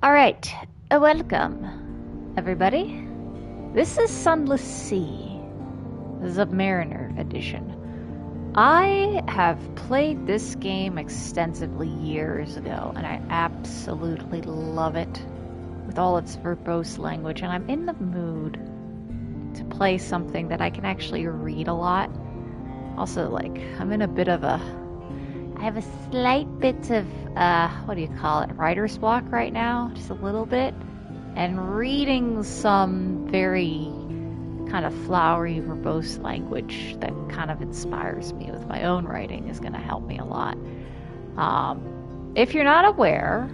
All right, welcome, everybody. This is Sunless Sea. This is a Mariner edition. I have played this game extensively years ago, and I absolutely love it with all its verbose language, and I'm in the mood to play something that I can actually read a lot. Also, like, I'm in a bit of a I have a slight bit of, what do you call it, writer's block right now, just a little bit. And reading some very kind of flowery, verbose language that kind of inspires me with my own writing is going to help me a lot. If you're not aware,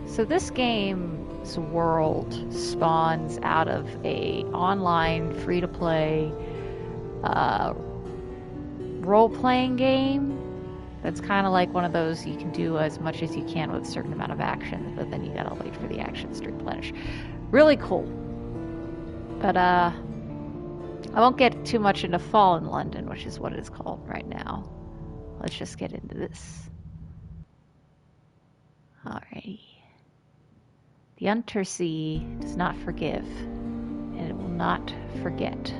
so this game's world spawns out of a online, free-to-play role-playing game. That's kind of like one of those you can do as much as you can with a certain amount of action, but then you gotta wait for the actions to replenish. Really cool. But I won't get too much into Fall in London, which is what it's called right now. Let's just get into this. Alrighty. The Unterzee does not forgive, and it will not forget.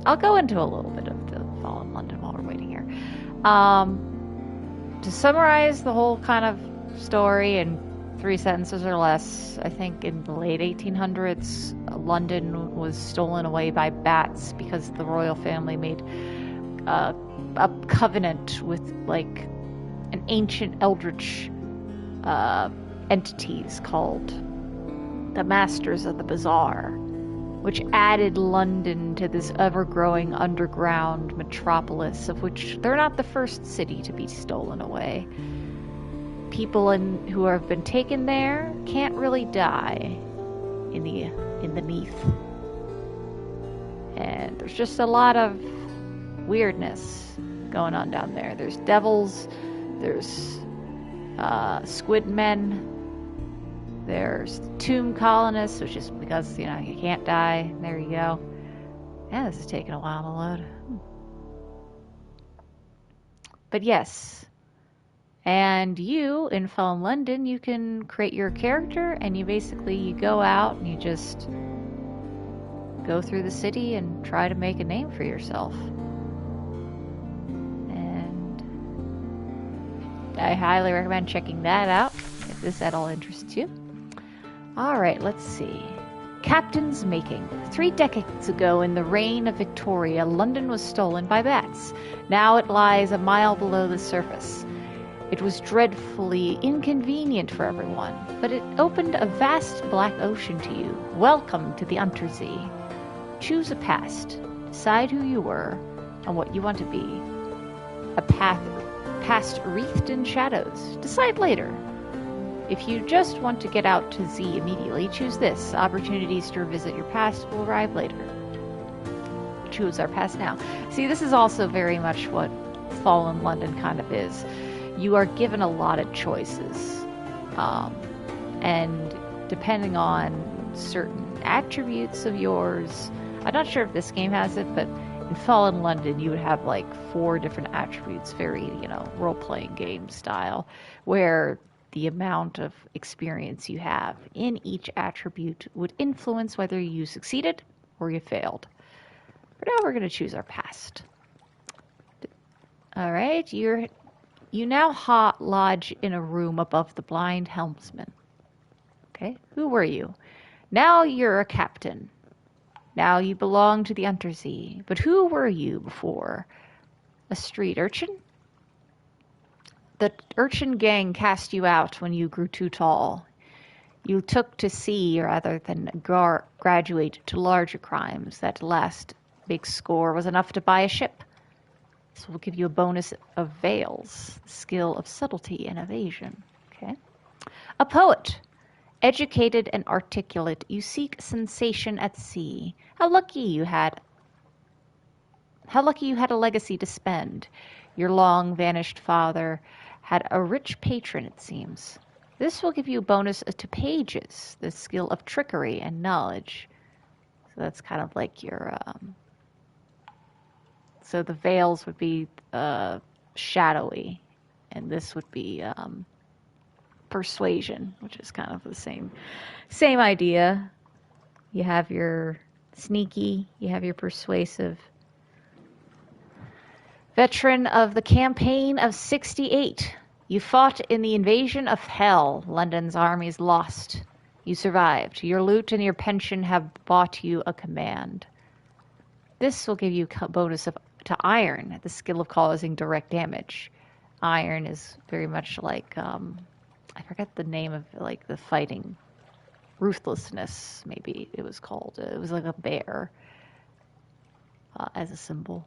I'll go into a little bit of the Fall in London while we're waiting here. To summarize the whole kind of story in 3 sentences or less, I think in the late 1800s, London was stolen away by bats because the royal family made a covenant with like an ancient eldritch entities called the Masters of the Bazaar, which added London to this ever-growing underground metropolis, of which they're not the first city to be stolen away. People who have been taken there can't really die in the Neath. And there's just a lot of weirdness going on down there. There's devils, there's squid men, there's tomb colonists, which is because, you can't die. There you go. Yeah, this is taking a while to load. But yes. And you, in Fall in London, you can create your character, and you go out and you just go through the city and try to make a name for yourself. And I highly recommend checking that out, if this at all interests you. Alright, let's see. Captain's making. 3 decades ago, in the reign of Victoria, London was stolen by bats. Now it lies a mile below the surface. It was dreadfully inconvenient for everyone, but it opened a vast black ocean to you. Welcome to the Unterzee. Choose a past. Decide who you were and what you want to be. A past wreathed in shadows. Decide later. If you just want to get out to Z immediately, choose this. Opportunities to revisit your past will arrive later. Choose our past now. See, this is also very much what Fall in London kind of is. You are given a lot of choices. And depending on certain attributes of yours, I'm not sure if this game has it, but in Fall in London, you would have like 4 different attributes, very, role-playing game style, where the amount of experience you have in each attribute would influence whether you succeeded or you failed. For now, we're going to choose our past. All right, you now lodge in a room above the blind helmsman. Okay, who were you? Now you're a captain. Now you belong to the Unterzee. But who were you before? A street urchin? The urchin gang cast you out when you grew too tall. You took to sea rather than graduate to larger crimes. That last big score was enough to buy a ship. This will give you a bonus of veils, skill of subtlety and evasion. Okay. A poet. Educated and articulate, you seek sensation at sea. How lucky you had a legacy to spend. Your long-vanished father had a rich patron, it seems. This will give you a bonus to pages, the skill of trickery and knowledge. So that's kind of like your... So the veils would be shadowy, and this would be persuasion, which is kind of the same idea. You have your sneaky, you have your persuasive. Veteran of the campaign of 68. You fought in the invasion of hell. London's armies lost. You survived. Your loot and your pension have bought you a command. This will give you a bonus to iron, the skill of causing direct damage. Iron is very much like, I forget the name of like the fighting. Ruthlessness, maybe it was called. It was like a bear as a symbol.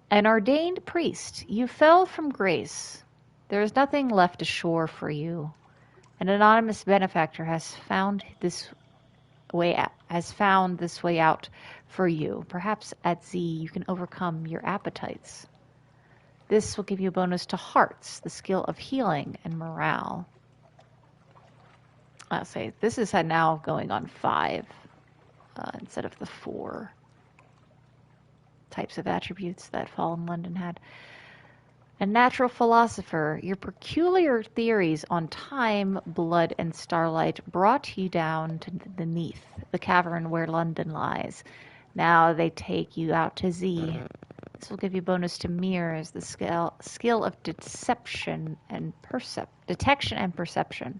An ordained priest, you fell from grace. There is nothing left ashore for you. An anonymous benefactor has found this way out for you. Perhaps at Z you can overcome your appetites. This will give you a bonus to hearts, the skill of healing and morale. I'll say this is now going on 5 instead of the 4 types of attributes that Fallen London had. A natural philosopher, your peculiar theories on time, blood, and starlight brought you down to beneath the cavern where London lies. Now they take you out to Z. This will give you bonus to mirrors, the skill of detection and perception.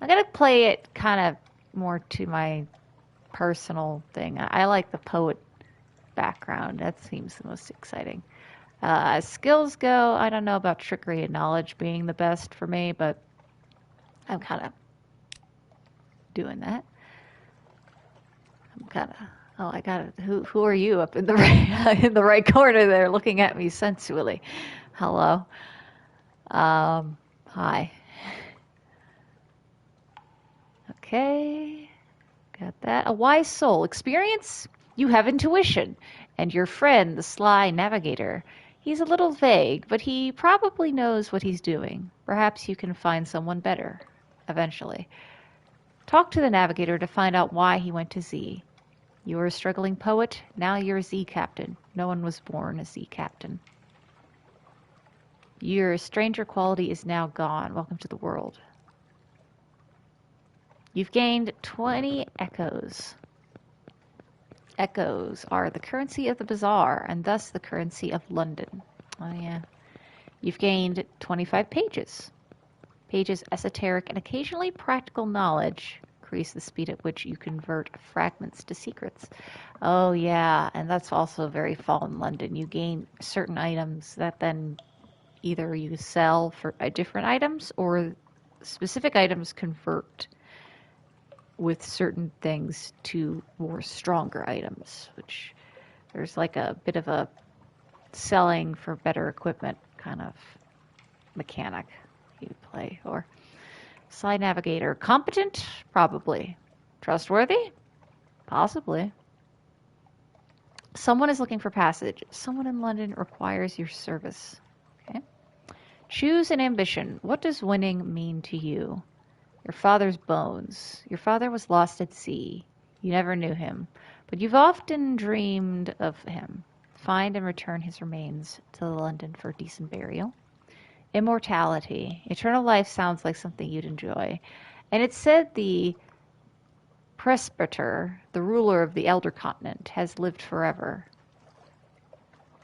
I'm gonna play it kind of more to my personal thing. I like the poet background. That seems the most exciting. As skills go, I don't know about trickery and knowledge being the best for me, but I'm kind of doing that. I'm kind of. Oh, I got it. Who are you up in the in the right corner there, looking at me sensually? Hello. Hi. Okay. Got that. A wise soul. Experience? You have intuition. And your friend, the sly navigator. He's a little vague, but he probably knows what he's doing. Perhaps you can find someone better, eventually. Talk to the navigator to find out why he went to Z. You were a struggling poet, now you're a Z captain. No one was born a Z captain. Your stranger quality is now gone. Welcome to the world. You've gained 20 echoes. Echoes are the currency of the bazaar, and thus the currency of London. Oh yeah. You've gained 25 pages. Pages esoteric and occasionally practical knowledge. Increase the speed at which you convert fragments to secrets. Oh yeah, and that's also very Fallen London. You gain certain items that then either you sell for different items or specific items convert with certain things to more stronger items, which there's like a bit of a selling for better equipment kind of mechanic you play. Or Sly Navigator. Competent? Probably. Trustworthy? Possibly. Someone is looking for passage. Someone in London requires your service. Okay. Choose an ambition. What does winning mean to you? Your father's bones. Your father was lost at sea. You never knew him, but you've often dreamed of him. Find and return his remains to London for decent burial. Immortality. Eternal life sounds like something you'd enjoy. And it said the presbyter, the ruler of the elder continent, has lived forever.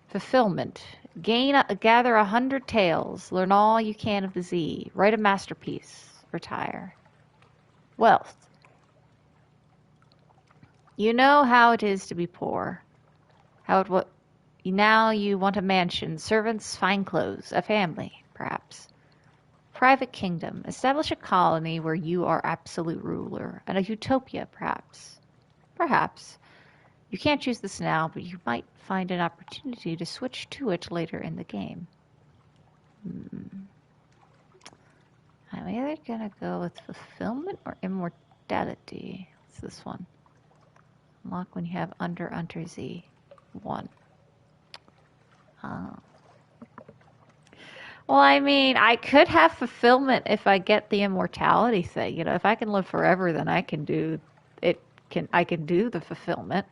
Fulfillment. Gather 100 tales. Learn all you can of the Z. Write a masterpiece. Retire. Wealth. You know how it is to be poor. Now you want a mansion, servants, fine clothes, a family, perhaps. Private kingdom. Establish a colony where you are absolute ruler. And a utopia, perhaps. Perhaps. You can't choose this now, but you might find an opportunity to switch to it later in the game. I'm either going to go with fulfillment or immortality. What's this one? Unlock when you have under Z. 1. Well, I mean, I could have fulfillment if I get the immortality thing. You know, if I can live forever, then I can do it. I can do the fulfillment.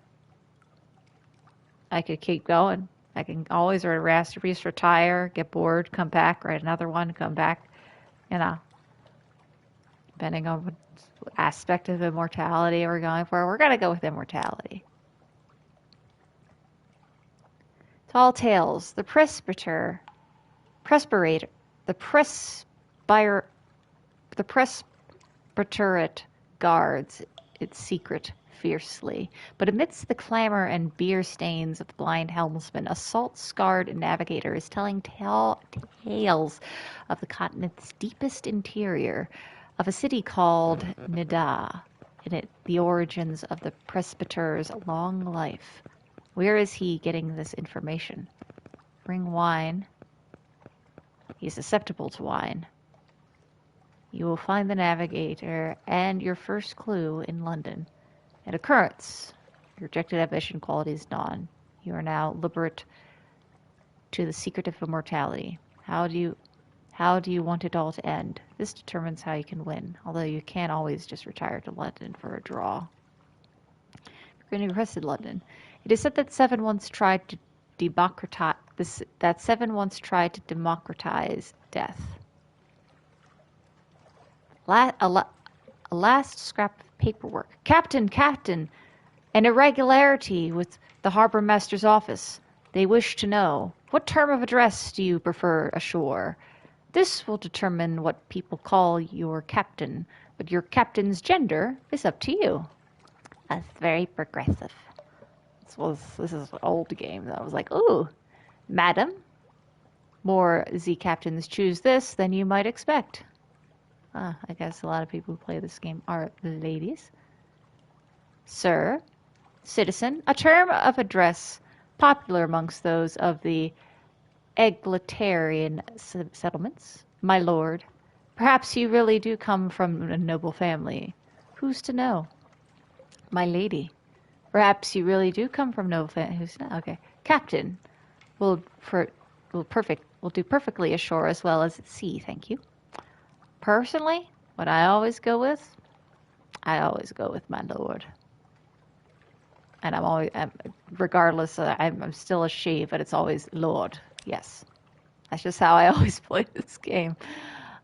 I could keep going. I can always retire, get bored, come back, write another one, come back. You know, depending on what aspect of immortality we're going for. We're gonna go with immortality. Tall tales. Presbyrator, the presbyr, the presbyterate guards its secret fiercely. But amidst the clamor and beer stains of the blind helmsman, a salt-scarred navigator is telling tales of the continent's deepest interior, of a city called Nida, in it the origins of the presbyter's long life. Where is he getting this information? Bring wine. He's susceptible to wine. You will find the navigator and your first clue in London. An occurrence. Your rejected ambition qualities dawn. You are now liberate to the secret of immortality. How do you want it all to end? This determines how you can win, although you can't always just retire to London for a draw. You're going to be arrested, London. It is said that Seven once tried to democratize death. A last scrap of paperwork. Captain! An irregularity with the harbor master's office. They wish to know, what term of address do you prefer ashore? This will determine what people call your captain, but your captain's gender is up to you. That's very progressive. This is an old game that I was like, ooh, madam. More Z captains choose this than you might expect. I guess a lot of people who play this game are ladies. Sir, citizen, a term of address popular amongst those of the egalitarian settlements. My lord, perhaps you really do come from a noble family. Who's to know? My lady, perhaps you really do come from noble family. Who's to know? Okay. Captain, will do perfectly ashore as well as at sea, thank you. Personally, what I always go with my lord. And regardless, I'm still a she, but it's always lord. Yes. That's just how I always play this game.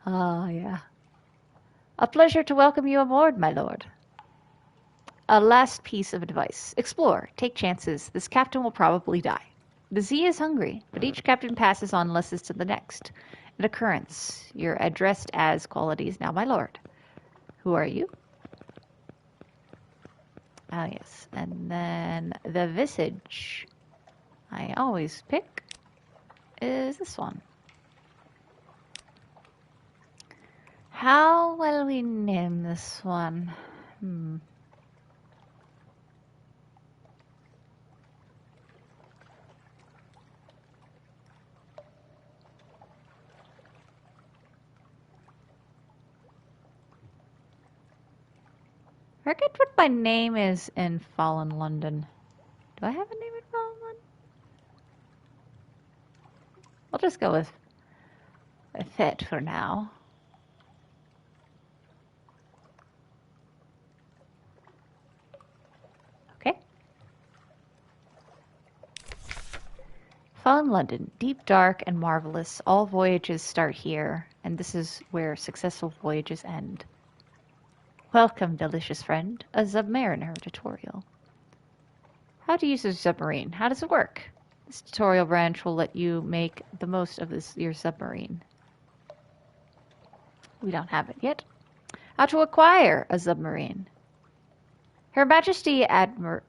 Oh, yeah. A pleasure to welcome you aboard, my lord. A last piece of advice. Explore. Take chances. This captain will probably die. The Z is hungry, but each captain passes on lessons to the next. An occurrence. You're addressed as qualities. Now, my lord. Who are you? Ah, yes. And then the visage I always pick is this one. How will we name this one? I forget what my name is in Fallen London. Do I have a name in Fallen London? We'll just go with it for now. Okay. Fallen London, deep, dark, and marvelous. All voyages start here, and this is where successful voyages end. Welcome, delicious friend. A Submariner tutorial. How to use a submarine. How does it work? This tutorial branch will let you make the most of your submarine. We don't have it yet. How to acquire a submarine. Her Majesty Admiralty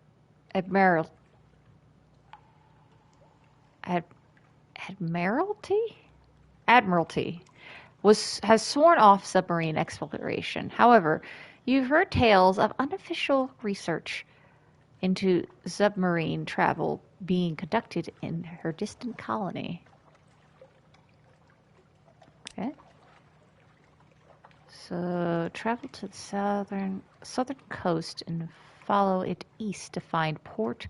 has sworn off submarine exploration. However, you've heard tales of unofficial research into submarine travel being conducted in her distant colony. Okay. So travel to the southern coast and follow it east to find Port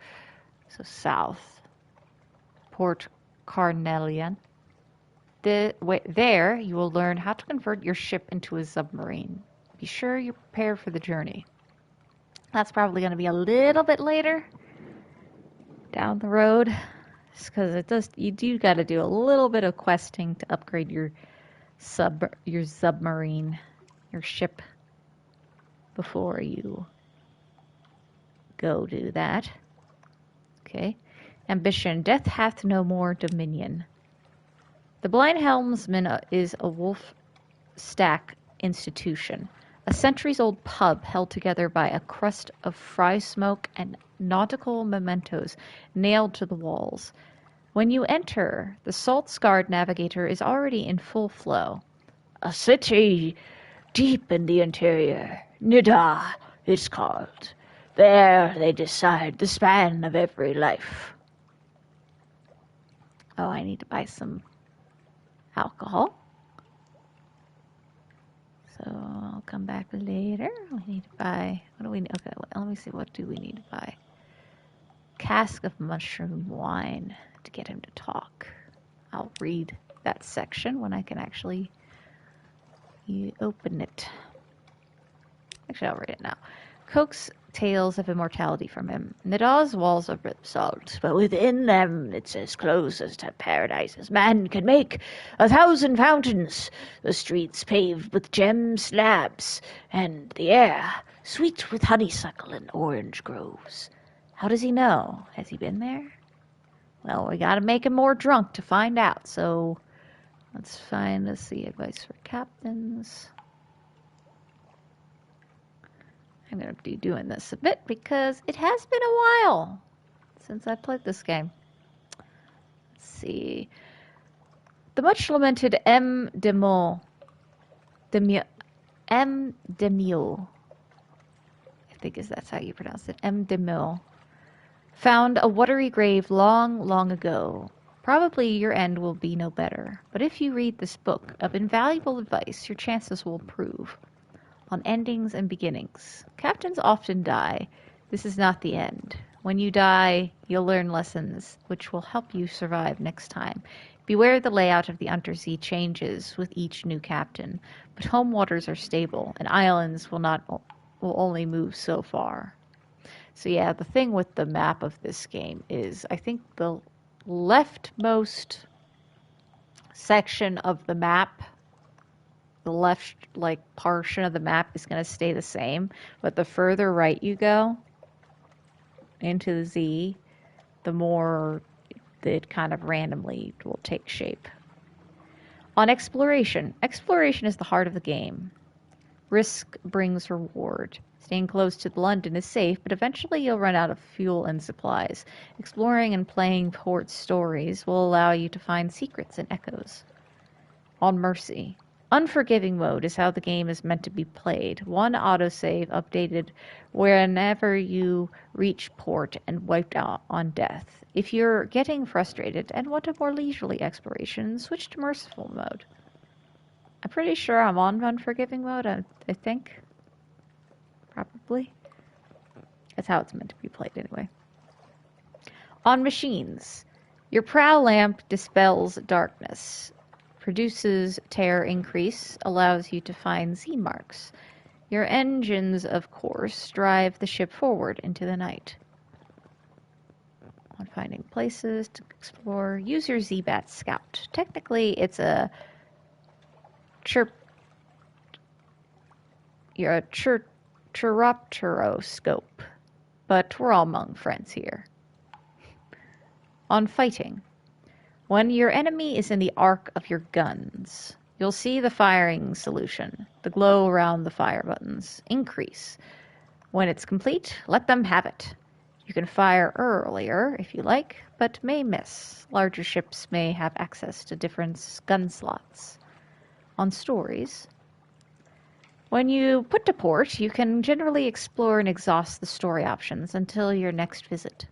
Carnelian. There, you will learn how to convert your ship into a submarine. Be sure you're prepared for the journey. That's probably going to be a little bit later down the road, because you do got to do a little bit of questing to upgrade your submarine, your ship, before you go do that. Okay. Ambition. Death hath no more dominion. The Blind Helmsman is a wolf stack institution, a centuries-old pub held together by a crust of fry smoke and nautical mementos nailed to the walls. When you enter, the salt-scarred navigator is already in full flow. A city deep in the interior, Nida, it's called. There they decide the span of every life. Oh, I need to buy some alcohol. So I'll come back later. We need to buy, what do we need? Okay, let me see, what do we need to buy? Cask of mushroom wine to get him to talk. I'll read that section when I can actually open it. Actually, I'll read it now. Coax tales of immortality from him. Nida's walls are salt, but within them it's as close as to paradise as man can make. 1,000 fountains, the streets paved with gem slabs, and the air sweet with honeysuckle and orange groves. How does he know? Has he been there? Well, we gotta make him more drunk to find out, so let's see, advice for captains. I'm going to be doing this a bit because it has been a while since I played this game. Let's see. The much lamented M. Demille, I think that's how you pronounce it, M. Demille, found a watery grave long, long ago. Probably your end will be no better, but if you read this book of invaluable advice, your chances will improve. On endings and beginnings. Captains often die. This is not the end. When you die, you'll learn lessons which will help you survive next time. Beware the layout of the Unterzee changes with each new captain, but home waters are stable, and islands will only move so far. So yeah, the thing with the map of this game is, I think the leftmost section of the map, the left portion of the map is going to stay the same, but the further right you go into the Z, the more it kind of randomly will take shape. On exploration. Exploration is the heart of the game. Risk brings reward. Staying close to London is safe, but eventually you'll run out of fuel and supplies. Exploring and playing port stories will allow you to find secrets and echoes. On mercy. Unforgiving mode is how the game is meant to be played. One autosave updated whenever you reach port and wiped out on death. If you're getting frustrated and want a more leisurely exploration, switch to merciful mode. I'm pretty sure I'm on unforgiving mode, I think. Probably. That's how it's meant to be played anyway. On machines. Your prow lamp dispels darkness. Produces tear increase, allows you to find Z marks. Your engines, of course, drive the ship forward into the night. On finding places to explore, use your Z-Bat Scout. Technically, it's a chiropteroscope, but we're all among friends here. On fighting. When your enemy is in the arc of your guns, you'll see the firing solution. The glow around the fire buttons increase. When it's complete, let them have it. You can fire earlier if you like, but may miss. Larger ships may have access to different gun slots. On stories, when you put to port, you can generally explore and exhaust the story options until your next visit.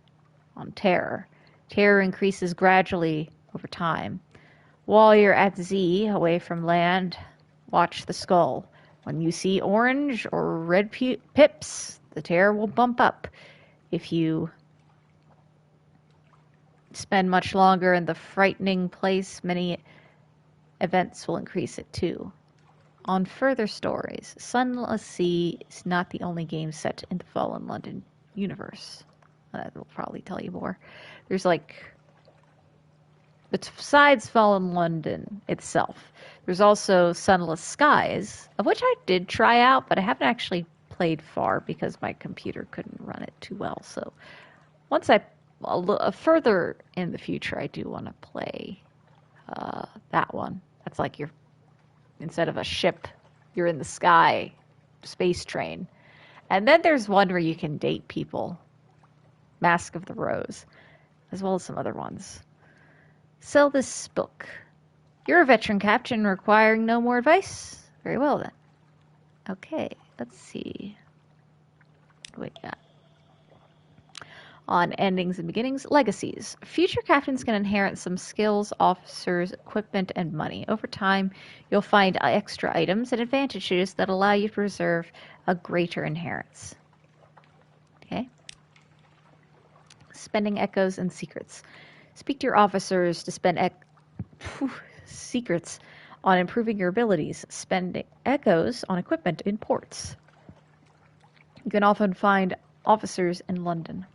On terror, terror increases gradually over time. While you're at Z, away from land, watch the skull. When you see orange or red pips, the terror will bump up. If you spend much longer in the frightening place, many events will increase it too. On further stories, Sunless Sea is not the only game set in the Fallen London universe. That will probably tell you more. There's like, besides Fallen London itself, there's also Sunless Skies, of which I did try out, but I haven't actually played far because my computer couldn't run it too well. So once further in the future, I do want to play that one. That's like instead of a ship, you're in the sky, space train. And then there's one where you can date people, Mask of the Rose, as well as some other ones. Sell this book. You're a veteran captain requiring no more advice? Very well then. Okay, let's see. What we got? On endings and beginnings, legacies. Future captains can inherit some skills, officers, equipment, and money. Over time, you'll find extra items and advantages that allow you to preserve a greater inheritance. Okay. Spending echoes and secrets. Speak to your officers to spend secrets on improving your abilities. Spend echoes on equipment in ports. You can often find officers in London.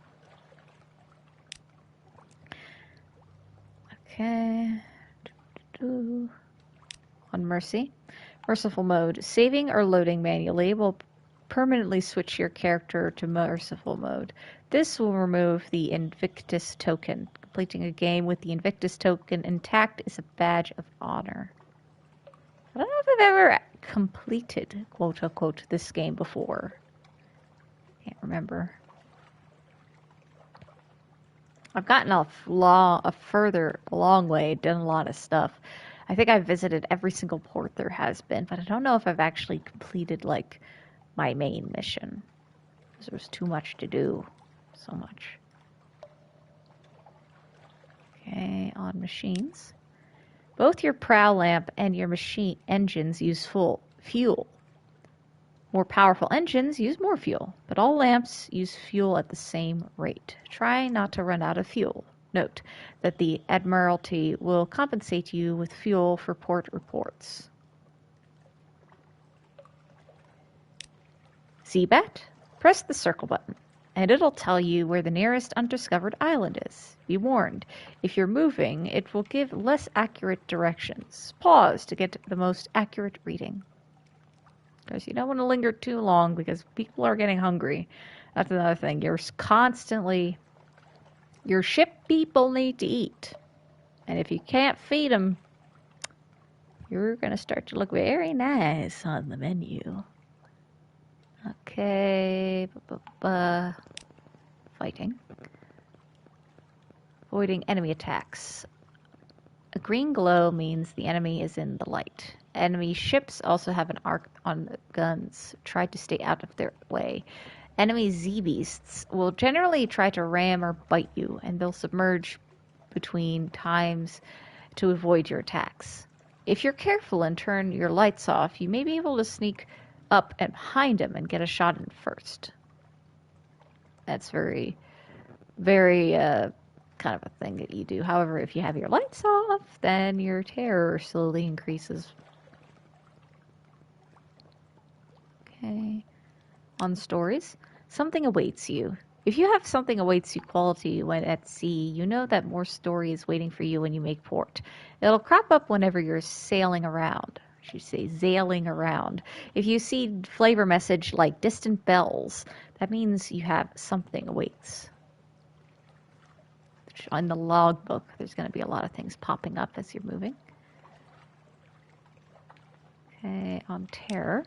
Okay. On Mercy. Merciful mode. Saving or loading manually will permanently switch your character to merciful mode. This will remove the Invictus token. Completing a game with the Invictus token intact is a badge of honor. I don't know if I've ever completed, quote unquote, this game before. Can't remember. I've gotten a long way, done a lot of stuff. I think I've visited every single port there has been, but I don't know if I've actually completed, like, my main mission. Because there was too much to do. So much. Okay, on machines. Both your prow lamp and your machine engines use fuel. More powerful engines use more fuel, but all lamps use fuel at the same rate. Try not to run out of fuel. Note that the Admiralty will compensate you with fuel for port reports. Seabat? Press the circle button, and it'll tell you where the nearest undiscovered island is. Be warned, if you're moving, it will give less accurate directions. Pause to get the most accurate reading. Because you don't want to linger too long because people are getting hungry. That's another thing. Your ship people need to eat. And if you can't feed them, you're going to start to look very nice on the menu. Okay. Fighting. Avoiding enemy attacks. A green glow means the enemy is in the light. Enemy ships also have an arc on the guns. Try to stay out of their way. Enemy Z-beasts will generally try to ram or bite you, and they'll submerge between times to avoid your attacks. If you're careful and turn your lights off, you may be able to sneak up and behind them and get a shot in first. That's very, very kind of a thing that you do. However, if you have your lights off, then your terror slowly increases. Okay. On stories, something awaits you. If you have something awaits you quality when at sea, you know that more story is waiting for you when you make port. It'll crop up whenever you're sailing around. I should say sailing around. If you see flavor message like distant bells, that means you have something awaits. On the logbook, there's going to be a lot of things popping up as you're moving. Okay, on terror.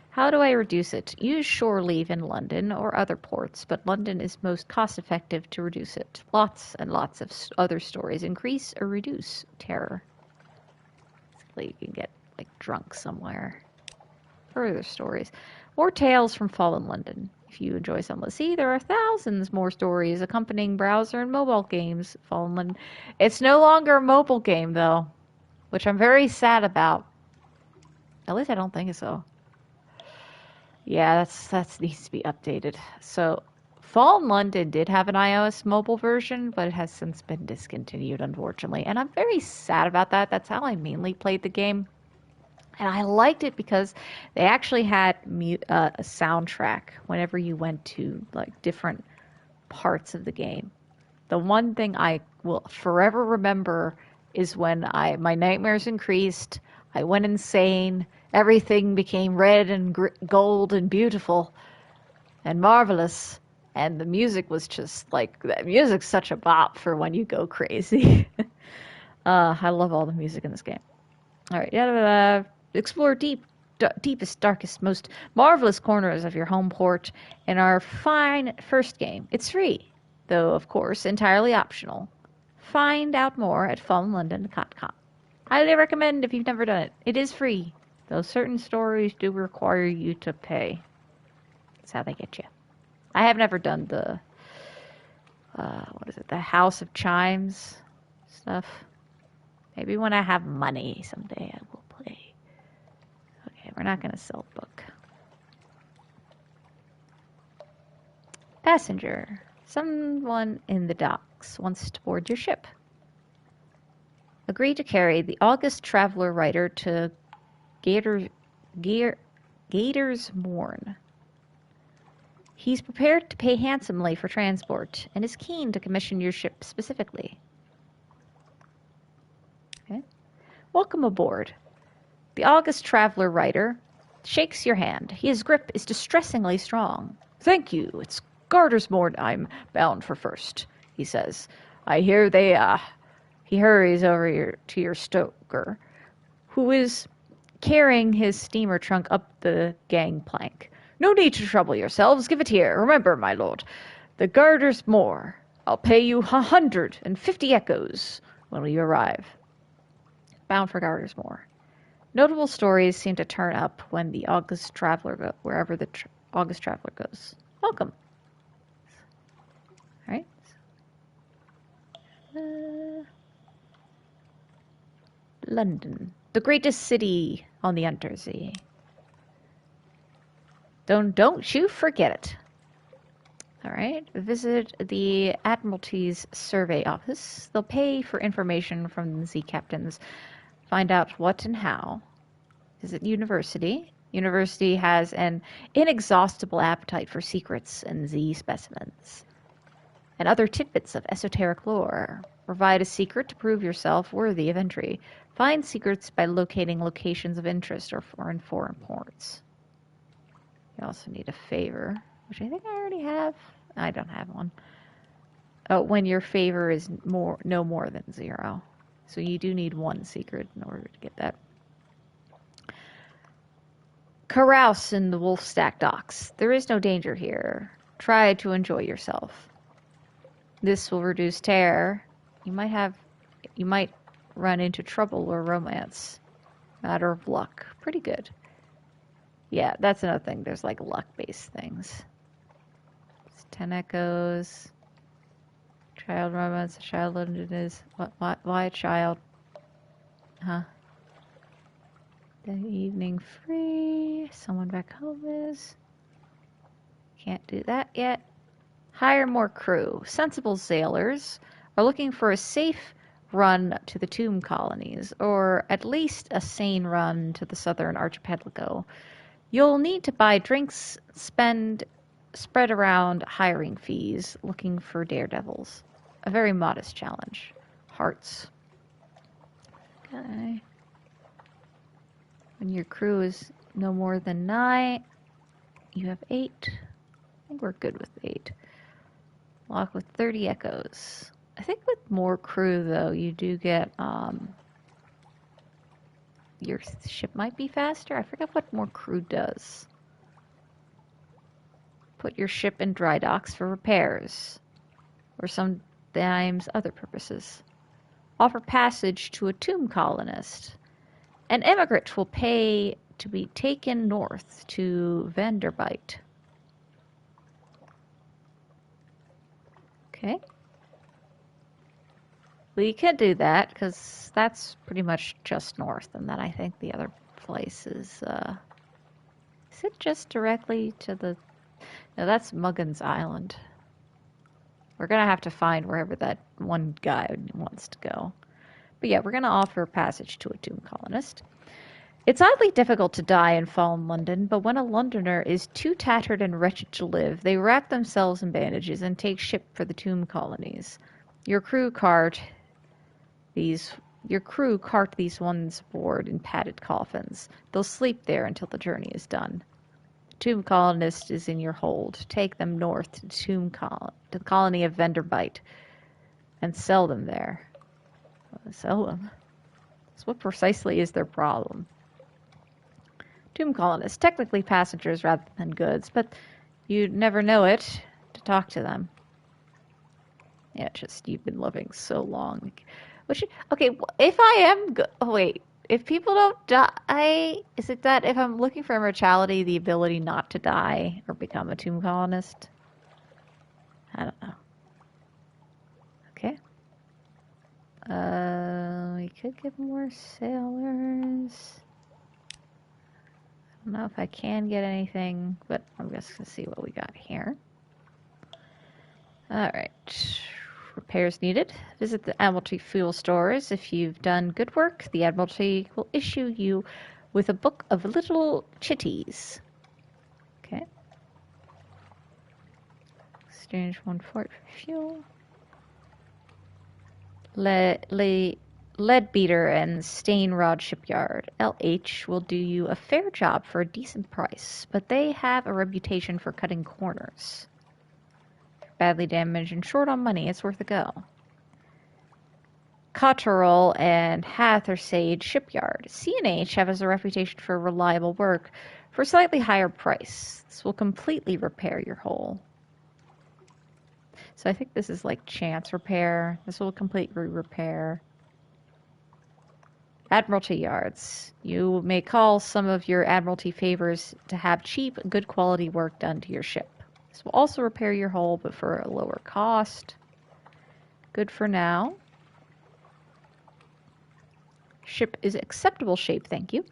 How do I reduce it? Use shore leave in London or other ports, but London is most cost-effective to reduce it. Lots and lots of other stories increase or reduce terror. Basically, you can get like drunk somewhere. Further stories. More tales from Fallen London. If you enjoy Sunless Sea, there are thousands more stories accompanying browser and mobile games. Fallen London. It's no longer a mobile game, though, which I'm very sad about. At least I don't think so. Yeah, that needs to be updated. So, Fallen London did have an iOS mobile version, but it has since been discontinued, unfortunately. And I'm very sad about that. That's how I mainly played the game. And I liked it because they actually had a soundtrack whenever you went to like different parts of the game. The one thing I will forever remember is when my nightmares increased, I went insane, everything became red and gold and beautiful and marvelous, and the music was just like, the music's such a bop for when you go crazy. I love all the music in this game. All right, explore deepest, darkest, most marvelous corners of your home port in our fine first game. It's free, though, of course, entirely optional. Find out more at fallenlondon.com. Highly recommend if you've never done it. It is free, though certain stories do require you to pay. That's how they get you. I have never done the, the House of Chimes stuff. Maybe when I have money someday I will play. Okay, we're not going to sell the book. Passenger. Someone in the docks wants to board your ship. Agree to carry the August Traveler Writer to Gator's Morn. He's prepared to pay handsomely for transport and is keen to commission your ship specifically. Okay. Welcome aboard. The August Traveler Writer shakes your hand. His grip is distressingly strong. Thank you. It's Gartersmore I'm bound for first, he says. I hear they, He hurries over to your stoker, who is carrying his steamer trunk up the gangplank. No need to trouble yourselves. Give it here. Remember, my lord, the Garter's more. I'll pay you 150 echoes when we arrive. Bound for Garter's More. Notable stories seem to turn up when the August Traveler wherever the August Traveler goes. Welcome. All right. London, the greatest city on the Unterzee. Don't you forget it. All right. Visit the Admiralty's survey office. They'll pay for information from the sea captains. Find out what and how. Visit university. University has an inexhaustible appetite for secrets and Z specimens. And other tidbits of esoteric lore. Provide a secret to prove yourself worthy of entry. Find secrets by locating locations of interest or in foreign ports. You also need a favor, which I think I already have. I don't have one. Oh, when your favor is no more than 0. So you do need one secret in order to get that. Carouse in the Wolfstack docks. There is no danger here. Try to enjoy yourself. This will reduce terror. You might run into trouble or romance. Matter of luck. Pretty good. Yeah, that's another thing. There's like luck-based things. It's 10 echoes. Child romance. Child is why a child? Huh? The evening free. Someone back home is. Can't do that yet. Hire more crew. Sensible sailors are looking for a safe run to the tomb colonies, or at least a sane run to the southern archipelago. You'll need to buy drinks, spread around hiring fees, looking for daredevils. A very modest challenge. Hearts. Okay. When your crew is no more than 9, you have 8. I think we're good with 8. Lock with 30 echoes. I think with more crew, though, you do get, your ship might be faster. I forget what more crew does. Put your ship in dry docks for repairs, or sometimes other purposes. Offer passage to a tomb colonist. An emigrant will pay to be taken north to Vanderbilt. Okay. Well, you could do that, because that's pretty much just north, and then I think the other place is it just directly to the... No, that's Muggins Island. We're going to have to find wherever that one guy wants to go. But yeah, we're going to offer passage to a tomb colonist. It's oddly difficult to die in fallen London, but when a Londoner is too tattered and wretched to live, they wrap themselves in bandages and take ship for the tomb colonies. Your crew cart these ones aboard in padded coffins. They'll sleep there until the journey is done. The tomb colonist is in your hold. Take them north to the colony of Venderbite and sell them there. Sell them? So what precisely is their problem? Tomb colonists, technically passengers rather than goods, but you'd never know it to talk to them. Yeah, just you've been living so long. Okay, if I am wait, if people don't die, is it that if I'm looking for immortality, the ability not to die or become a tomb colonist? I don't know. Okay. We could get more sailors. I don't know if I can get anything, but I'm just gonna see what we got here. Alright. Repairs needed. Visit the Admiralty fuel stores. If you've done good work, the Admiralty will issue you with a book of little chitties. Okay. Exchange 1 fort for fuel. Leadbeater and Stainrod Shipyard. LH will do you a fair job for a decent price, but they have a reputation for cutting corners. Badly damaged and short on money, it's worth a go. Cotterell and Hathersage Shipyard. C&H has a reputation for reliable work for a slightly higher price. This will completely repair your hull. So I think this is like chance repair. This will completely repair. Admiralty Yards. You may call some of your Admiralty favors to have cheap, good quality work done to your ship. This will also repair your hull, but for a lower cost. Good for now. Ship is acceptable shape, thank you.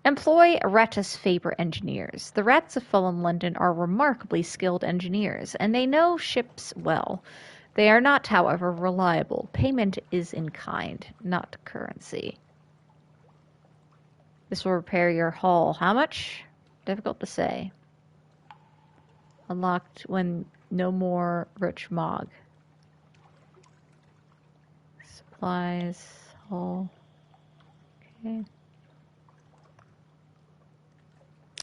Employ Ratus Faber engineers. The Rats of Fulham London are remarkably skilled engineers, and they know ships well. They are not, however, reliable. Payment is in kind, not currency. This will repair your hull. How much? Difficult to say. Unlocked when no more rich Mog. Supplies, hull. Okay.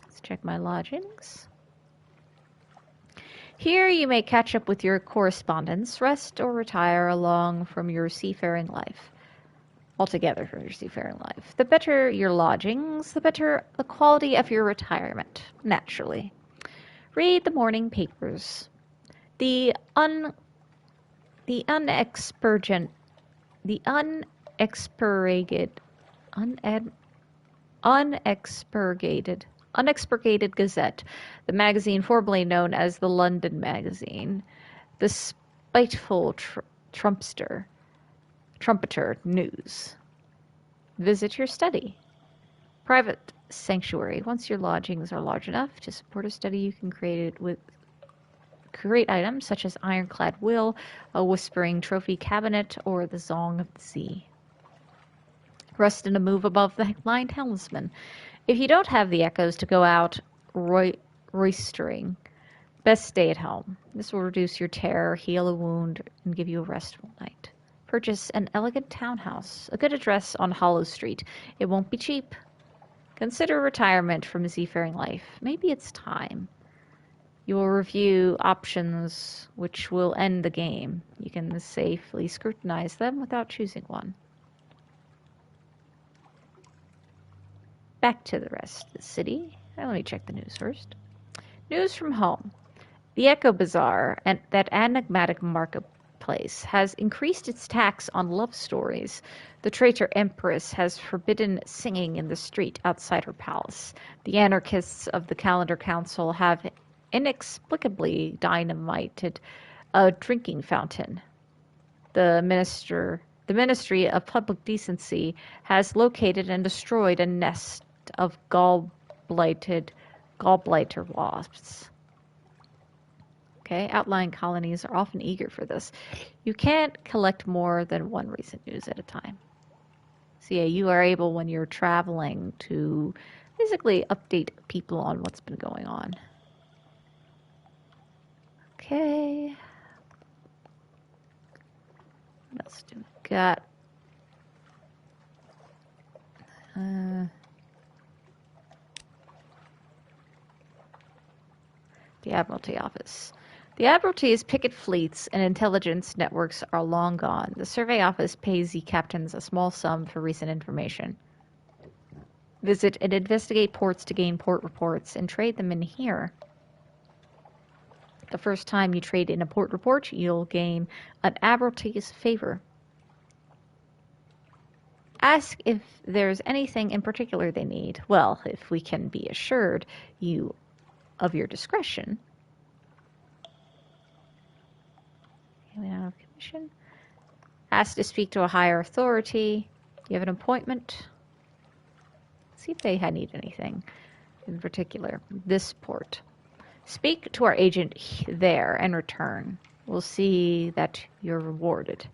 Let's check my lodgings. Here you may catch up with your correspondence, rest or retire along from your seafaring life. Altogether from your seafaring life. The better your lodgings, the better the quality of your retirement, naturally. Read the morning papers. The unexpurgated Gazette, the magazine formerly known as the London Magazine, the spiteful trumpeter news. Visit your study. Private sanctuary. Once your lodgings are large enough to support a study, you can create items such as ironclad will, a whispering trophy cabinet, or the song of the sea. Rest in a move above the blind helmsman. If you don't have the echoes to go out roistering, best stay at home. This will reduce your terror, heal a wound, and give you a restful night. Purchase an elegant townhouse, a good address on Hollow Street. It won't be cheap. Consider retirement from seafaring life. Maybe it's time. You will review options which will end the game. You can safely scrutinize them without choosing one. Back to the rest of the city. Let me check the news first. News from home. The Echo Bazaar, and that enigmatic marketplace, has increased its tax on love stories. The traitor empress has forbidden singing in the street outside her palace. The anarchists of the Calendar Council have inexplicably dynamited a drinking fountain. The Ministry of Public Decency has located and destroyed a nest of gallblighter wasps. Okay, outlying colonies are often eager for this. You can't collect more than one recent news at a time. So yeah, you are able when you're traveling to basically update people on what's been going on. Okay. What else do we got? The Admiralty Office. The Admiralty's picket fleets and intelligence networks are long gone. The Survey Office pays the captains a small sum for recent information. Visit and investigate ports to gain port reports and trade them in here. The first time you trade in a port report, you'll gain an Admiralty's favor. Ask if there's anything in particular they need. Well, if we can be assured you of your discretion. We don't have commission. Ask to speak to a higher authority. Do you have an appointment? See if they need anything in particular. This port. Speak to our agent there and return. We'll see that you're rewarded.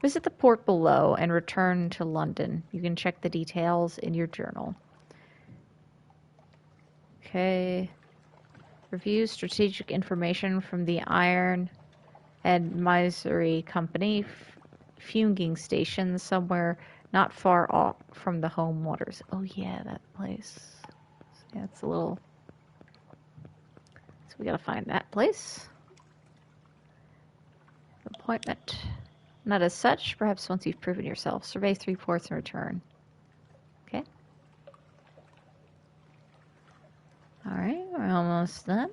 Visit the port below and return to London. You can check the details in your journal. Okay. Review strategic information from the Iron and Misery Company fuming station somewhere not far off from the home waters. Oh yeah, that place. Yeah, it's a little... So we gotta find that place. Appointment. Not as such. Perhaps once you've proven yourself. Survey 3 ports and return. Okay. Alright, we're almost done.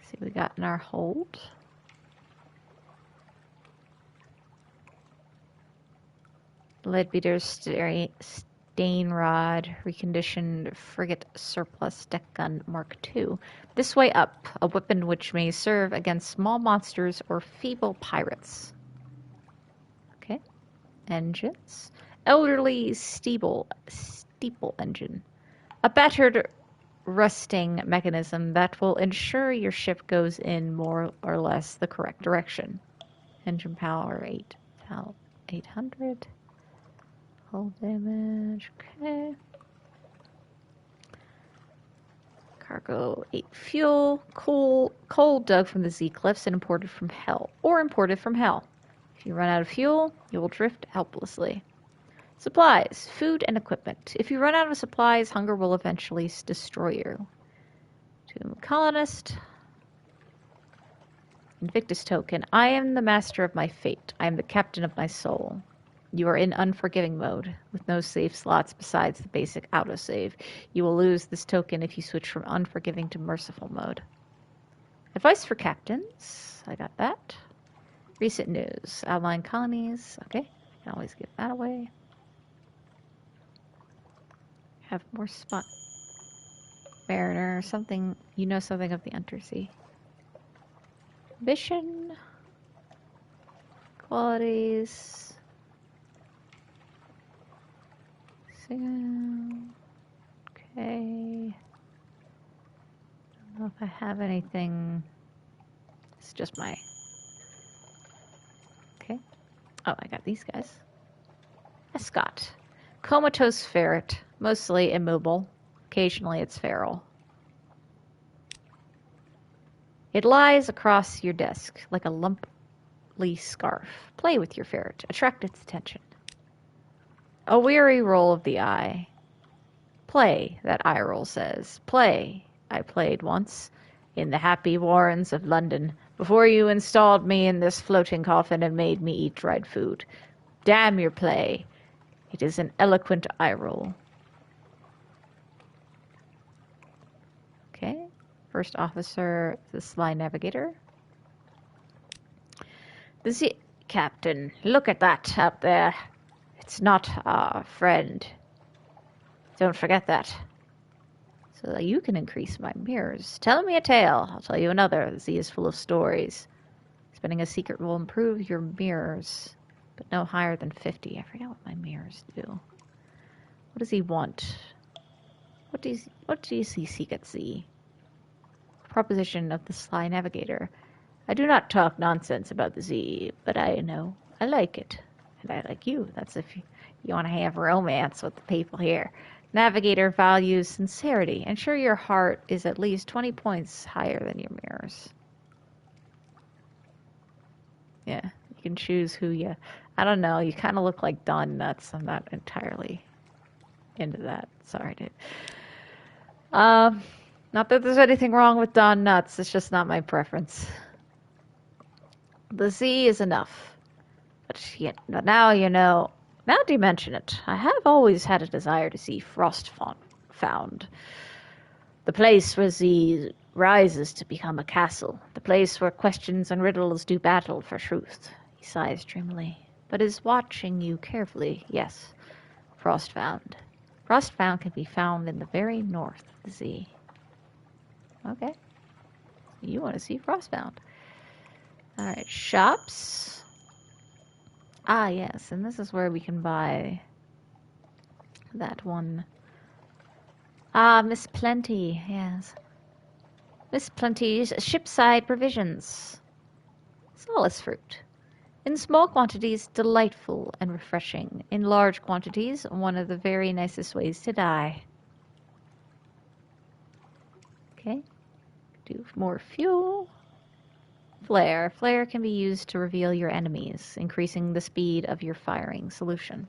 See what we got in our hold. Leadbeater's Stain Rod, reconditioned frigate surplus deck gun Mark II. This way up, a weapon which may serve against small monsters or feeble pirates. Okay. Engines. Elderly steeple engine. A battered rusting mechanism that will ensure your ship goes in more or less the correct direction. Engine power 800. Hull damage, okay. Cargo 8 fuel. Coal dug from the Z cliffs and imported from hell. If you run out of fuel, you will drift helplessly. Supplies, food, and equipment. If you run out of supplies, hunger will eventually destroy you. To colonist. Invictus token. I am the master of my fate. I am the captain of my soul. You are in unforgiving mode, with no save slots besides the basic autosave. You will lose this token if you switch from unforgiving to merciful mode. Advice for captains. I got that. Recent news. Outlying colonies. Okay, I can always give that away. Have more spot. Mariner, something, you know something of the Unterzee. Ambition. Qualities. Okay. I don't know if I have anything. It's just my... Okay. Oh, I got these guys. Escort. Comatose ferret. Mostly immobile. Occasionally it's feral. It lies across your desk like a lumpy scarf. Play with your ferret. Attract its attention. A weary roll of the eye. Play, that eye roll says. Play. I played once, in the happy warrens of London, before you installed me in this floating coffin and made me eat dried food. Damn your play. It is an eloquent eye roll. Okay. First officer, the sly navigator. The sea captain. Look at that up there. It's not our friend. Don't forget that. So that you can increase my mirrors. Tell me a tale. I'll tell you another. The sea is full of stories. Spending a secret will improve your mirrors, but no higher than 50. I forget what my mirrors do. What does he want? What do you see seek at sea? proposition of the sly navigator. I do not talk nonsense about the sea, but I know I like it. And I like you. That's if you want to have romance with the people here. Navigator values sincerity. Ensure your heart is at least 20 points higher than your mirrors. Yeah, you can choose who you... I don't know, you kind of look like Don Nuts. I'm not entirely into that. Sorry, dude. Not that there's anything wrong with Don Nuts. It's just not my preference. The sea is enough. But now you know... Now do you mention it, I have always had a desire to see Frostfound. The place where the rises to become a castle. The place where questions and riddles do battle for truth. He sighs dreamily, but is watching you carefully. Yes, Frostfound. Frostfound can be found in the very north of the sea. Okay. You want to see Frostfound. Alright, shops. Ah, yes, and this is where we can buy that one. Ah, Miss Plenty, yes. Miss Plenty's shipside provisions. Sunless fruit. In small quantities, delightful and refreshing. In large quantities, one of the very nicest ways to die. Okay. Do more fuel. Flare. Flare can be used to reveal your enemies, increasing the speed of your firing solution.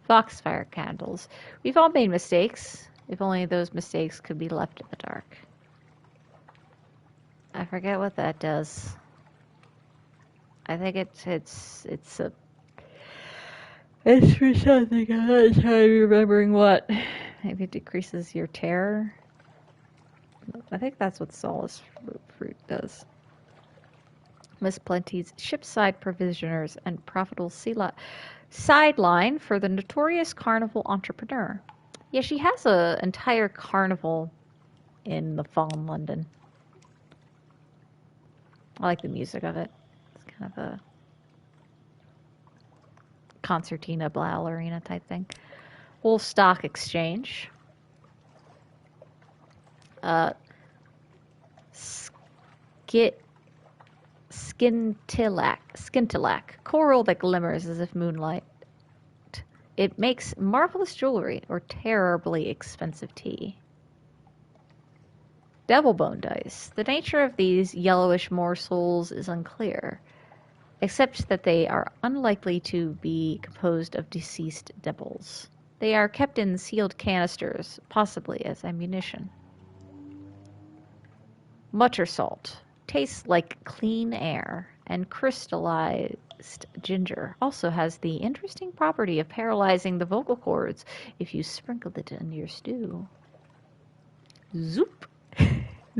Foxfire candles. We've all made mistakes. If only those mistakes could be left in the dark. I forget what that does. I think it's for something. I'm not entirely remembering what. Maybe it decreases your terror. I think that's what Solace fruit does. Miss Plenty's shipside provisioners and profitable sideline for the notorious carnival entrepreneur. Yeah, she has an entire carnival in the fall in London. I like the music of it. It's kind of a concertina, ballerina type thing. Wolf Stock Exchange. Skintillac. Coral that glimmers as if moonlight. It makes marvelous jewelry or terribly expensive tea. Devil bone dice. The nature of these yellowish morsels is unclear, except that they are unlikely to be composed of deceased devils. They are kept in sealed canisters, possibly as ammunition. Mutter salt. Tastes like clean air, and crystallized ginger also has the interesting property of paralyzing the vocal cords if you sprinkled it in your stew. Zoop.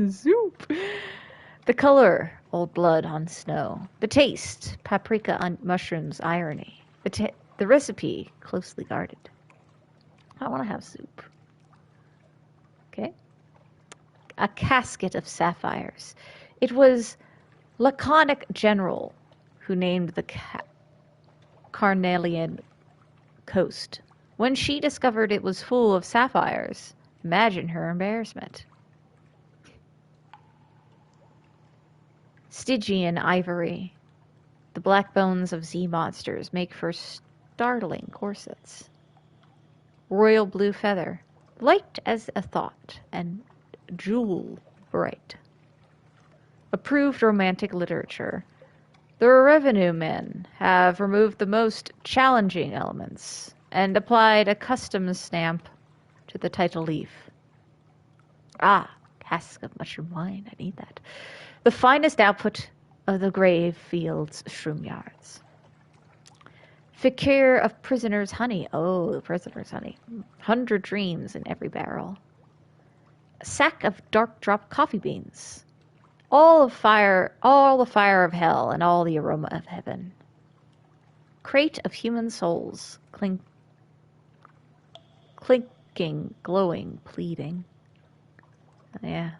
Zoop. The color, old blood on snow. The taste, paprika on mushrooms, irony. The recipe, closely guarded. I want to have soup. Okay. A casket of sapphires. It was Laconic General who named the Carnelian coast. When she discovered it was full of sapphires, imagine her embarrassment. Stygian ivory. The black bones of sea monsters make for startling corsets. Royal blue feather. Light as a thought and jewel bright. Approved romantic literature. The revenue men have removed the most challenging elements and applied a custom stamp to the title leaf. Ah, cask of mushroom wine. I need that. The finest output of the grave fields shroom yards. Fakir of prisoner's honey. Oh, the prisoner's honey. 100 dreams in every barrel. A sack of dark drop coffee beans. All the fire of hell, and all the aroma of heaven. Crate of human souls, clinking, glowing, pleading. Yeah,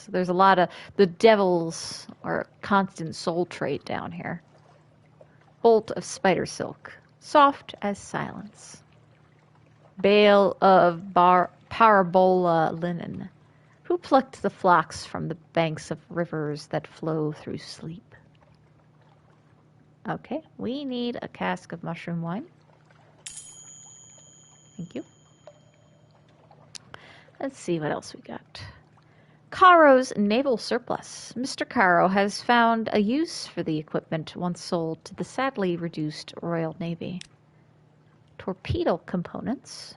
there's a lot of... The devils are constant soul trait down here. Bolt of spider silk, soft as silence. Bale of parabola linen. Who plucked the flocks from the banks of rivers that flow through sleep? Okay, we need a cask of mushroom wine. Thank you. Let's see what else we got. Caro's naval surplus. Mr. Caro has found a use for the equipment once sold to the sadly reduced Royal Navy. Torpedo components.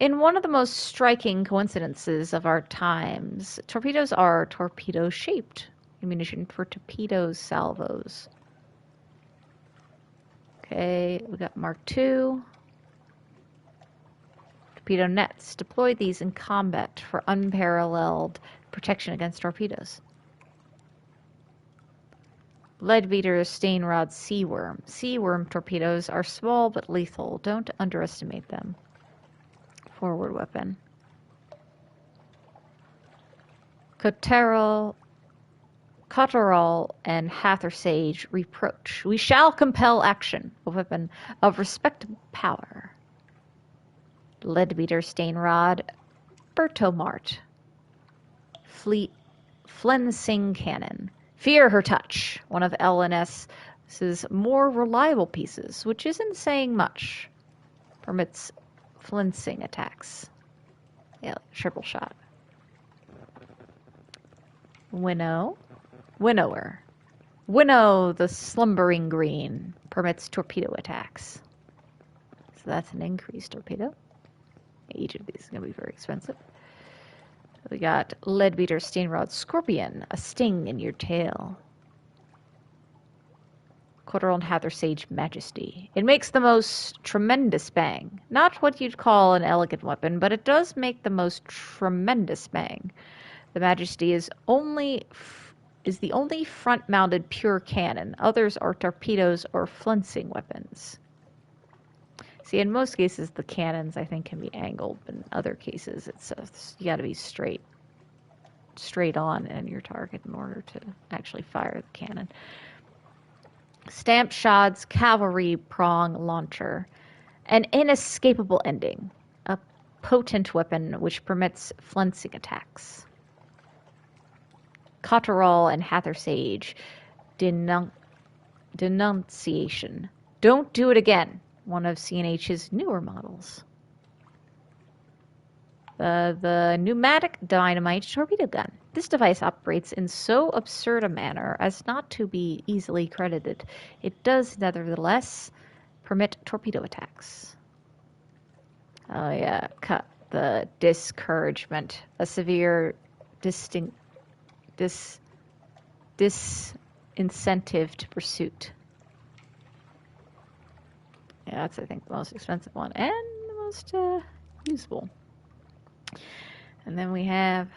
In one of the most striking coincidences of our times, torpedoes are torpedo-shaped ammunition for torpedo salvos. Okay, we got Mark II. Torpedo nets. Deploy these in combat for unparalleled protection against torpedoes. Leadbeater Stainrod Seaworm. Seaworm torpedoes are small but lethal. Don't underestimate them. Forward weapon. Cotterell and Hathersage Reproach. We shall compel action. A weapon of respectable power. Leadbeater Stainrod, Bertomart. Flensing Cannon. Fear her touch. One of L&S's more reliable pieces, which isn't saying much. Permits flensing attacks. Yeah, triple shot. Winnower. Winnow the Slumbering Green. Permits torpedo attacks. So that's an increased torpedo. Each of these is going to be very expensive. We got Leadbeater Stainrod Scorpion, a sting in your tail. Cotterell and Hathersage Majesty. It makes the most tremendous bang. Not what you'd call an elegant weapon, but it does make the most tremendous bang. The Majesty is the only front-mounted pure cannon. Others are torpedoes or flensing weapons. See, in most cases, the cannons, I think, can be angled. But in other cases, you got to be straight on in your target in order to actually fire the cannon. Stamped Shod's Cavalry Prong Launcher. An inescapable ending. A potent weapon which permits flensing attacks. Cotterell and Hathersage Denunciation. Don't do it again. One of C&H's newer models. The pneumatic dynamite torpedo gun. This device operates in so absurd a manner as not to be easily credited. It does, nevertheless, permit torpedo attacks. Oh yeah, cut the discouragement. A severe disincentive to pursuit. Yeah, that's, I think, the most expensive one and the most useful. And then we have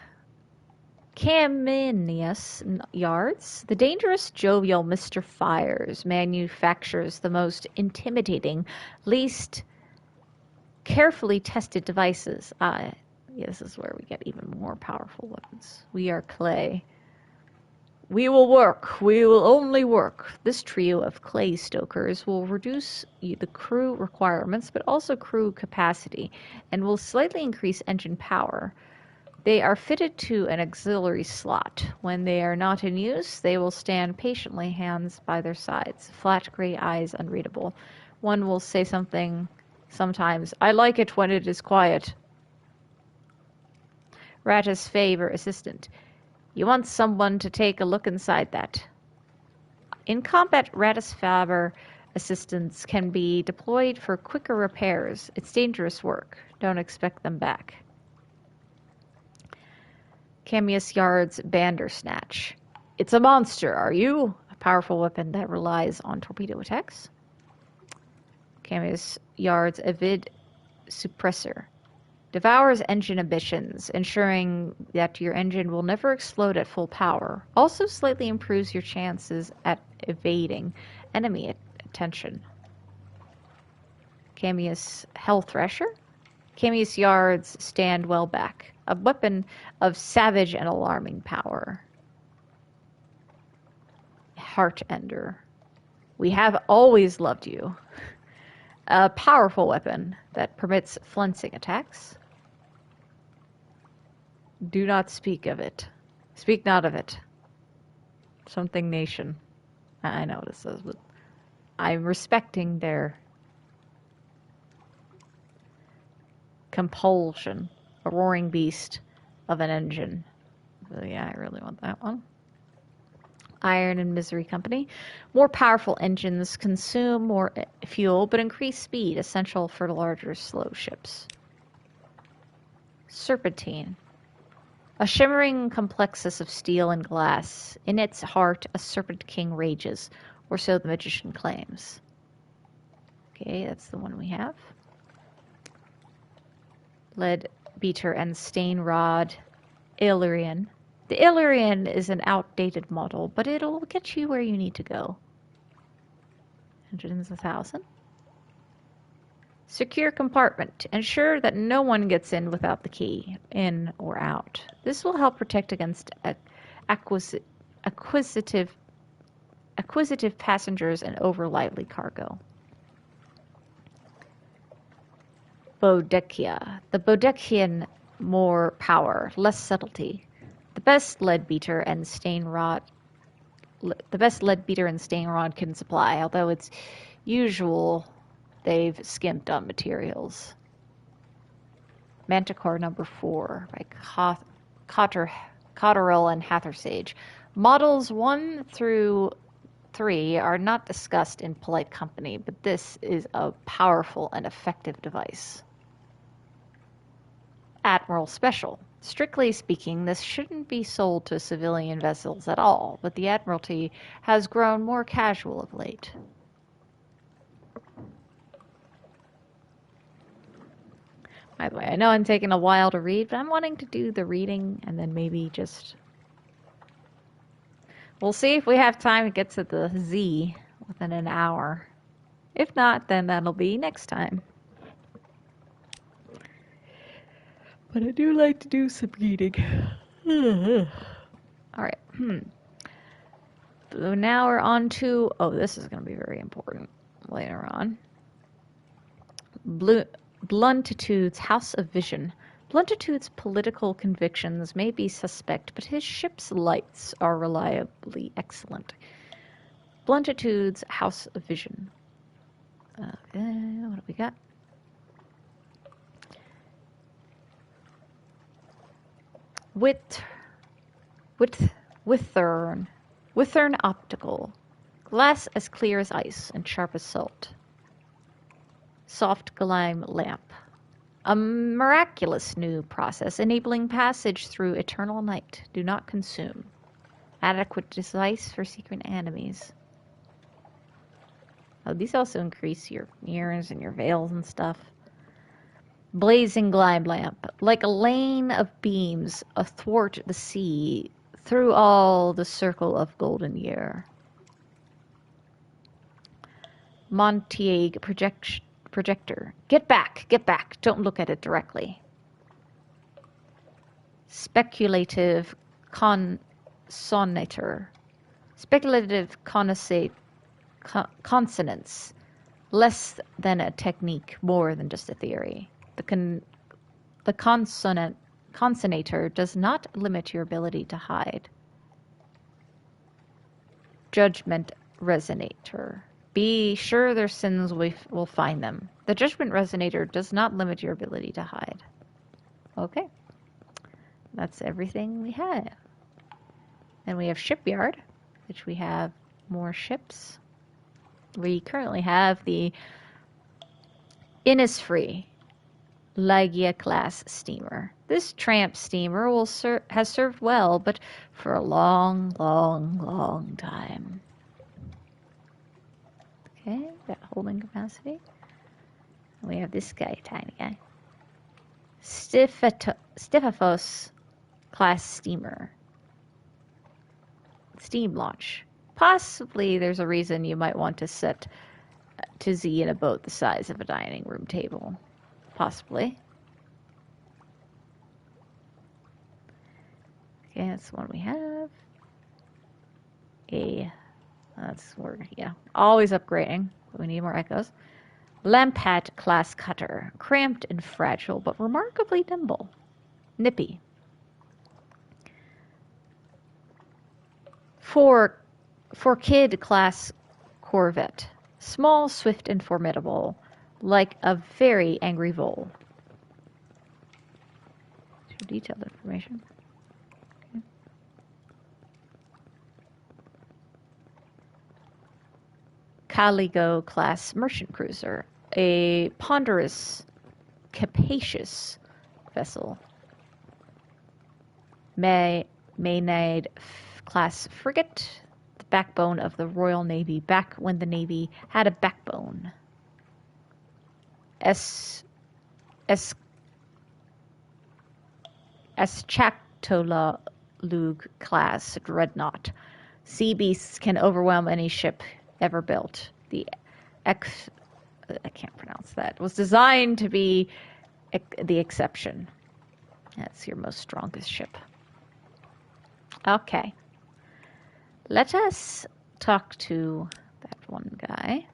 Caminius Yards. The dangerous, jovial Mr. Fires manufactures the most intimidating, least carefully tested devices. This is where we get even more powerful weapons. We are clay. We will work. We will only work. This trio of clay stokers will reduce the crew requirements, but also crew capacity, and will slightly increase engine power. They are fitted to an auxiliary slot. When they are not in use, they will stand patiently, hands by their sides, flat gray eyes unreadable. One will say something sometimes, I like it when it is quiet. Ratus Favor Assistant. You want someone to take a look inside that. In combat, Ratus Faber assistants can be deployed for quicker repairs. It's dangerous work. Don't expect them back. Camius Yard's Bandersnatch. It's a monster, are you? A powerful weapon that relies on torpedo attacks. Camius Yard's Avid Suppressor. Devours engine emissions, ensuring that your engine will never explode at full power. Also slightly improves your chances at evading enemy attention. Camius Hell Thresher. Camius Yards stand well back. A weapon of savage and alarming power. Heart Ender. We have always loved you. A powerful weapon that permits flensing attacks. Do not speak of it. Speak not of it. Something nation. I know what it says, but I'm respecting their compulsion. A roaring beast of an engine. So yeah, I really want that one. Iron and Misery Company. More powerful engines consume more fuel, but increase speed, essential for larger, slow ships. Serpentine. A shimmering complexus of steel and glass. In its heart, a serpent king rages, or so the magician claims. Okay, that's the one we have. Lead beater and stain rod. Illyrian. The Illyrian is an outdated model, but it'll get you where you need to go. Engines 1,000. Secure compartment. Ensure that no one gets in without the key, in or out. This will help protect against acquisitive passengers and over-lively cargo. Bodechia. The Bodechian, more power, less subtlety. The best lead beater and stain rod can supply, although it's usual they've skimped on materials. Manticore number 4 by Cotterill and Hathersage. Models 1 through 3 are not discussed in polite company, but this is a powerful and effective device. Admiral Special. Strictly speaking, this shouldn't be sold to civilian vessels at all, but the Admiralty has grown more casual of late. By the way, I know I'm taking a while to read, but I'm wanting to do the reading and then maybe just... We'll see if we have time to get to the Z within an hour. If not, then that'll be next time. But I do like to do some reading. Alright. So now we're on to... Oh, this is going to be very important later on. Bluntitude's House of Vision. Bluntitude's political convictions may be suspect, but his ship's lights are reliably excellent. Bluntitude's House of Vision. What do we got? Withern Optical. Glass as clear as ice and sharp as salt. Soft Gleam Lamp. A miraculous new process enabling passage through eternal night. Do not consume. Adequate device for secret enemies. Oh, these also increase your mirrors and your veils and stuff. Blazing Gleam Lamp. Like a lane of beams athwart the sea, through all the circle of golden year. Montiague Projector. Get back! Get back! Don't look at it directly. Speculative Consonator. Speculative consonance. Less than a technique, more than just a theory. The consonator does not limit your ability to hide. Judgment Resonator. Be sure their sins will find them. The Judgment Resonator does not limit your ability to hide. Okay. That's everything we have. Then we have Shipyard, which we have more ships. We currently have the Innisfree Lagia class steamer. This tramp steamer has served well, but for a long, long, long time. Okay, got holding capacity. We have this guy, tiny guy. Stiffafos class steamer. Steam launch. Possibly there's a reason you might want to set to Z in a boat the size of a dining room table. Possibly. Okay, that's the one we have. That's where, yeah, always upgrading. But we need more echoes. Lampat class cutter. Cramped and fragile, but remarkably nimble. Nippy. For Kid class corvette. Small, swift, and formidable, like a very angry vole. Too detailed information. Okay. Caligo class merchant cruiser. A ponderous, capacious vessel. Maynard class frigate, the backbone of the Royal Navy, back when the Navy had a backbone. Eschatolog class dreadnought. Sea beasts can overwhelm any ship ever built. I can't pronounce that. Was designed to be the exception. That's your most strongest ship. Okay. Let us talk to that one guy.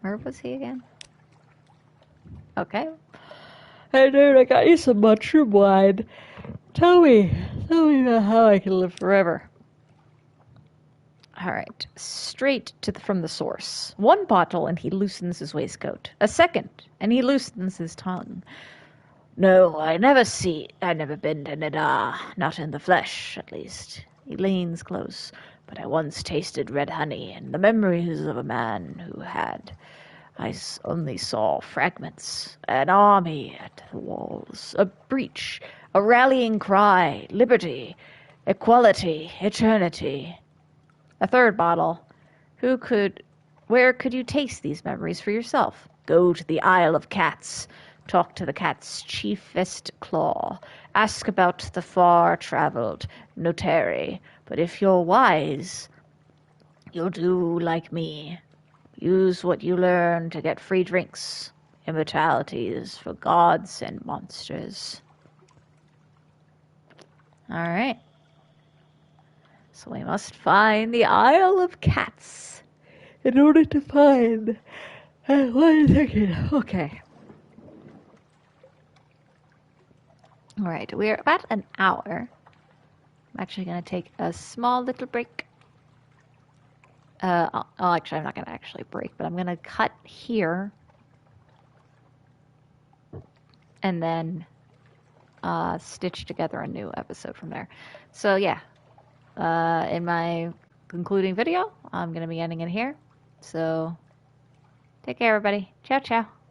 Where was he again? Okay. Hey dude, I got you some mushroom wine. Tell me about how I can live forever. Alright, straight from the source. One bottle and he loosens his waistcoat. A second, and he loosens his tongue. No, I never been to Nida, not in the flesh, at least. He leans close, but I once tasted red honey, and the memories of a man who had. I only saw fragments, an army at the walls, a breach, a rallying cry, liberty, equality, eternity. A third bottle. Where could you taste these memories for yourself? Go to the Isle of Cats. Talk to the cat's chiefest claw. Ask about the far-traveled notary. But if you're wise, you'll do like me. Use what you learn to get free drinks. Immortality is for gods and monsters. Alright. So we must find the Isle of Cats in order to find... what are you thinking? Okay. Alright, we're about an hour. I'm actually going to take a small little break. Actually, I'm not going to actually break, but I'm going to cut here. And then stitch together a new episode from there. So, yeah. In my concluding video, I'm going to be ending it here. So, take care, everybody. Ciao, ciao.